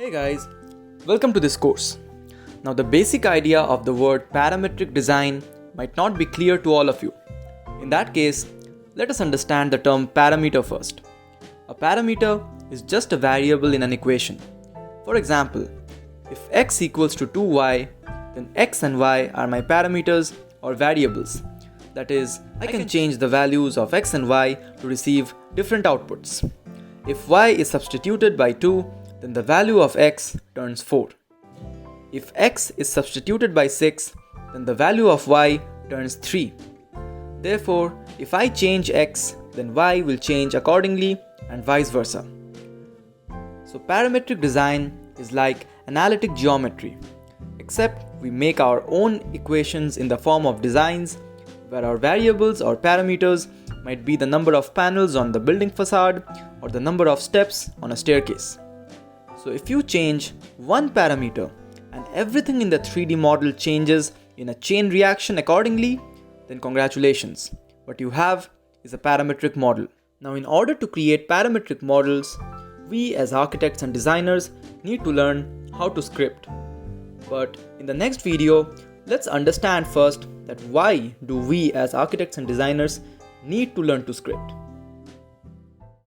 Hey guys, welcome to this course. Now the basic idea of the word parametric design might not be clear to all of you. In that case, let us understand the term parameter first. A parameter is just a variable in an equation. For example, if x equals to 2y, then x and y are my parameters or variables. That is, I can change the values of x and y to receive different outputs. If y is substituted by 2, then the value of x turns 4. If x is substituted by 6, then the value of y turns 3. Therefore, if I change x, then y will change accordingly and vice versa. So parametric design is like analytic geometry, except we make our own equations in the form of designs where our variables or parameters might be the number of panels on the building facade or the number of steps on a staircase. So if you change one parameter and everything in the 3D model changes in a chain reaction accordingly, then congratulations. What you have is a parametric model. Now in order to create parametric models, we as architects and designers need to learn how to script. But in the next video, let's understand first that why do we as architects and designers need to learn to script.